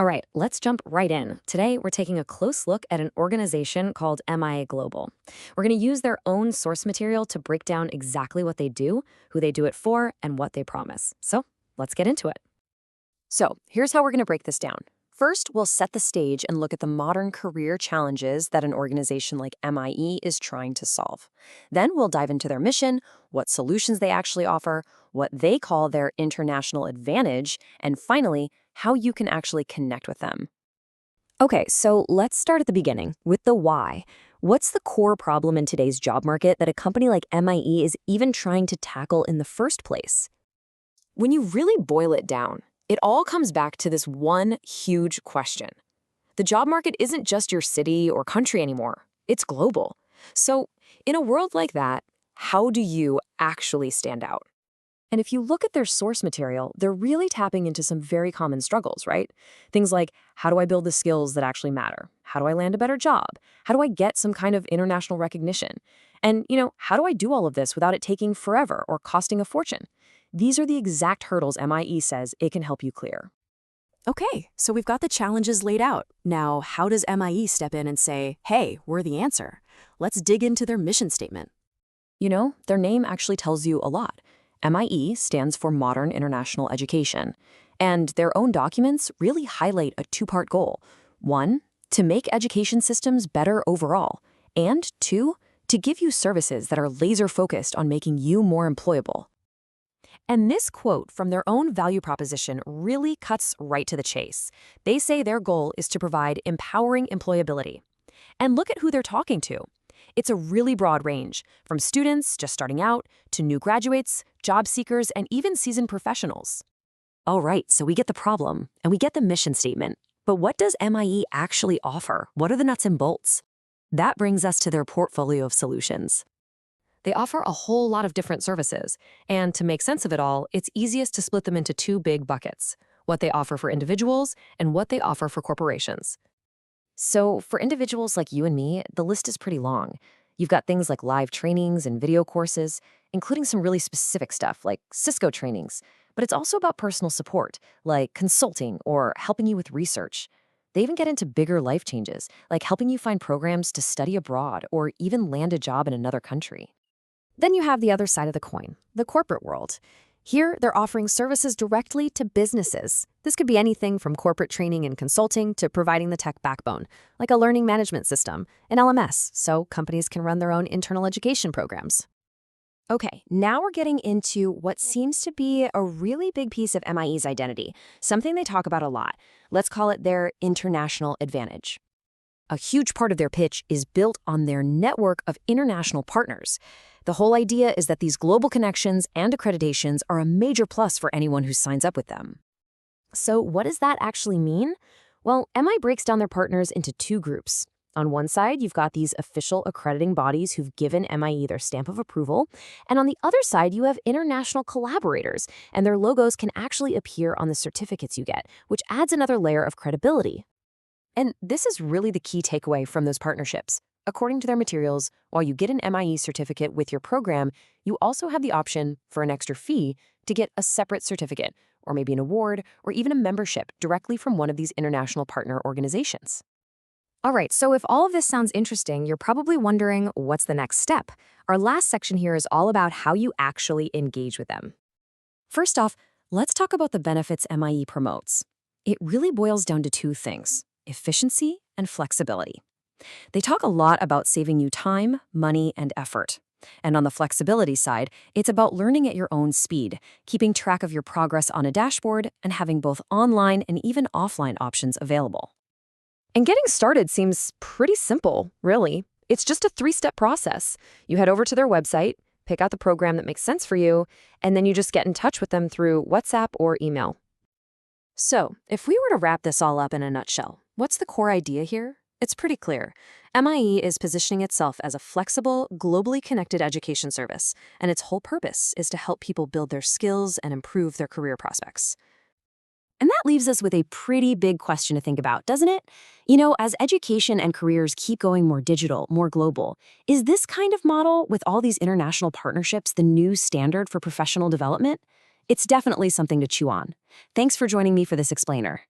All right, let's jump right in. Today, we're taking a close look at an organization called MIE Global. We're going to use their own source material to break down exactly what they do, who they do it for, and what they promise. So, let's get into it. So, here's how we're going to break this down. First, we'll set the stage and look at the modern career challenges that an organization like MIE is trying to solve. Then we'll dive into their mission, what solutions they actually offer, what they call their international advantage, and finally, how you can actually connect with them. Okay, so let's start at the beginning with the why. What's the core problem in today's job market that a company like MIE is even trying to tackle in the first place? When you really boil it down, it all comes back to this one huge question. The job market isn't just your city or country anymore. It's global. So, in a world like that, how do you actually stand out? And if you look at their source material, they're really tapping into some very common struggles, right? Things like, how do I build the skills that actually matter? How do I land a better job? How do I get some kind of international recognition? And, how do I do all of this without it taking forever or costing a fortune? These are the exact hurdles MIE says it can help you clear. Okay, so we've got the challenges laid out. Now, how does MIE step in and say, hey, we're the answer? Let's dig into their mission statement. Their name actually tells you a lot. MIE stands for Modern International Education, and their own documents really highlight a two-part goal. One, to make education systems better overall, and two, to give you services that are laser-focused on making you more employable. And this quote from their own value proposition really cuts right to the chase. They say their goal is to provide empowering employability. And look at who they're talking to. It's a really broad range, from students just starting out to new graduates, job seekers, and even seasoned professionals. All right, so we get the problem, and we get the mission statement. But what does MIE actually offer? What are the nuts and bolts? That brings us to their portfolio of solutions. They offer a whole lot of different services, and to make sense of it all, it's easiest to split them into two big buckets: what they offer for individuals and what they offer for corporations. So for individuals like you and me, the list is pretty long. You've got things like live trainings and video courses, including some really specific stuff like Cisco trainings, but it's also about personal support, like consulting or helping you with research. They even get into bigger life changes, like helping you find programs to study abroad or even land a job in another country. Then you have the other side of the coin, the corporate world. Here, they're offering services directly to businesses. This could be anything from corporate training and consulting to providing the tech backbone, like a learning management system, an LMS, so companies can run their own internal education programs. Okay, now we're getting into what seems to be a really big piece of MIE's identity, something they talk about a lot. Let's call it their international advantage. A huge part of their pitch is built on their network of international partners. The whole idea is that these global connections and accreditations are a major plus for anyone who signs up with them. So what does that actually mean? Well, MI breaks down their partners into two groups. On one side, you've got these official accrediting bodies who've given MIE their stamp of approval, and on the other side, you have international collaborators, and their logos can actually appear on the certificates you get, which adds another layer of credibility. And this is really the key takeaway from those partnerships. According to their materials, while you get an MIE certificate with your program, you also have the option, for an extra fee, to get a separate certificate, or maybe an award, or even a membership directly from one of these international partner organizations. All right, so if all of this sounds interesting, you're probably wondering, what's the next step? Our last section here is all about how you actually engage with them. First off, let's talk about the benefits MIE promotes. It really boils down to two things: efficiency and flexibility. They talk a lot about saving you time, money, and effort. And on the flexibility side, it's about learning at your own speed, keeping track of your progress on a dashboard, and having both online and even offline options available. And getting started seems pretty simple, really. It's just a 3-step process. You head over to their website, pick out the program that makes sense for you, and then you just get in touch with them through WhatsApp or email. So, if we were to wrap this all up in a nutshell, what's the core idea here? It's pretty clear. MIE is positioning itself as a flexible, globally connected education service, and its whole purpose is to help people build their skills and improve their career prospects. And that leaves us with a pretty big question to think about, doesn't it? As education and careers keep going more digital, more global, is this kind of model with all these international partnerships the new standard for professional development? It's definitely something to chew on. Thanks for joining me for this explainer.